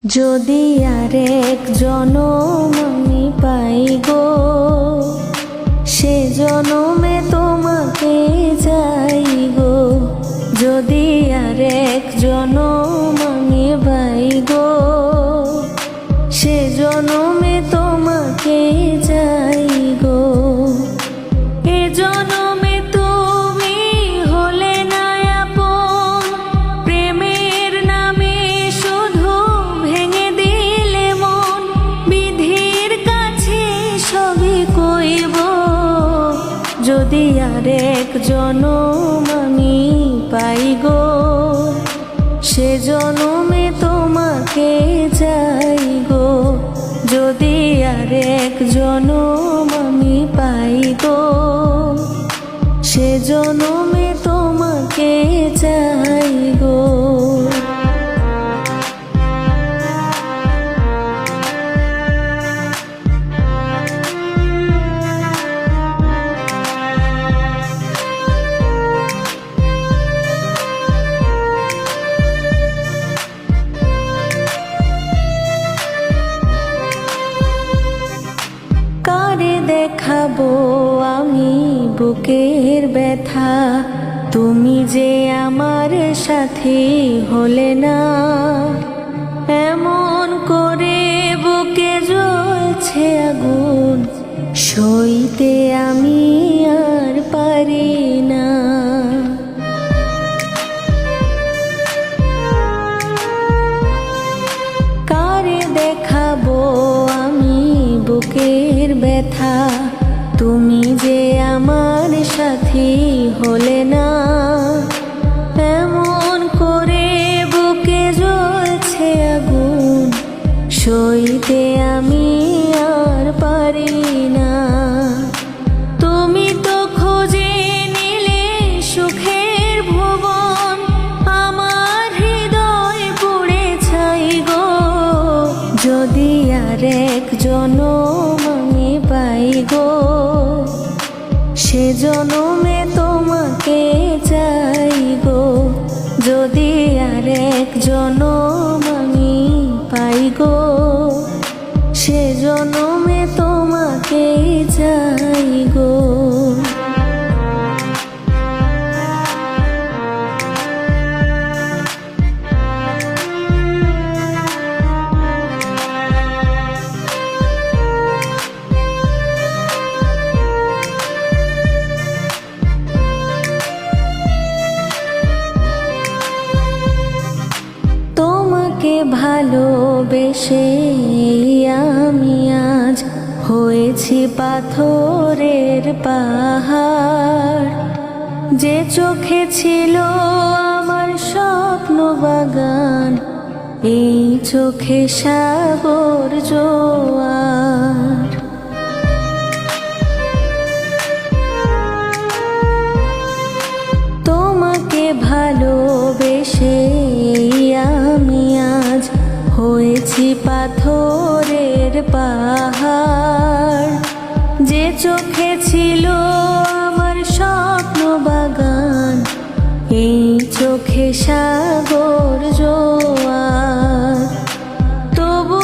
যদি আরেক জনম আমি পাই গো, সে জনমে তোমাকে চাই গো। যদি আরেক জনম আমি পাই গো, সে জনমে তোমাকে চাই গো। এ জনমে তুমি হলে না আপন, প্রেমের নামে শুধু ভেঙে দিলে মন। বিধির কাছে সবই কইব, যদি আরেক জনম আমি পাই গো, সে জনমে তোমাকে চাই গো। যদি আরেক জনম আমি পাই গো, সে জনমে তোমাকে চাই গো। কারে দেখাবো আমি বুকের ব্যথা, তুমি যে আমার সাথী হলে না। এমন করে বুকে জ্বলছে আগুন, সইতে আমি আর পারি না। কারে দেখাবো আমি বুকের ব্যথা, তুমি যে আমার সাথী হলে না। এমন করে বুকে জ্বলছে আগুন, সইতে আমি আর পারি না। তুমি তো খোঁজে নিলে সুখের ভুবন, আমার হৃদয় পুড়ে ছাই গো। যদি আরেক জনম আমি পাই গো, সে জনমে তোমাকে চাই গো। যদি আরেক জনম আমি পাই গো, সে জনমে তোমাকে চাই গো। তোমাকে ভালোবেসে আমি আজ হয়েছি পাথরের পাহাড়। যে চোখে ছিল আমার স্বপ্ন বাগান, এই চোখে সাগর জোয়ার। তোমাকে ভালোবেসে আমি আজ হয়েছি পাথরের পাহাড়। যে চোখে ছিল আমার স্বপ্ন বাগান, এই চোখে সাগর জোয়ার। তবু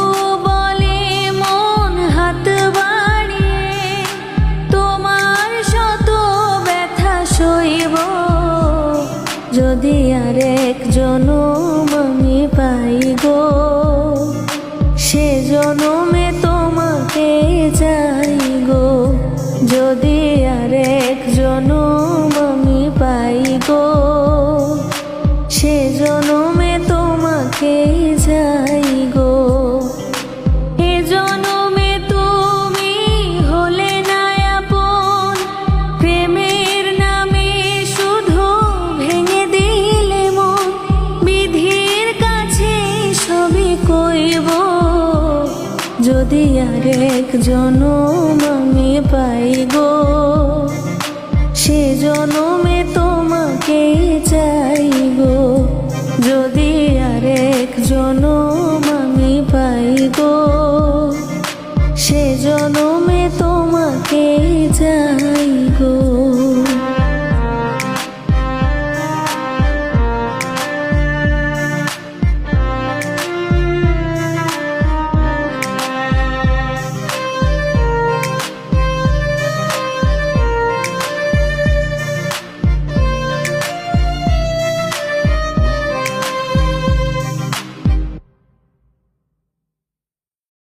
বলে মন হাত বাড়িয়ে, তোমার শত ব্যথা সইব। যদি আরেক জনম আমি পাই গো, সে জনমে তোমাকে চাই গো। যদি আরেক জনম আমি পাই গো, সে জনমে তোমাকে চাই গো। এ জনমে তুমি হলে না আপন, প্রেমের নামে শুধু ভেঙে দিলে মন। বিধির কাছে সবই কইব, যদি আরেক জনম আমি পাই গো, সে জনম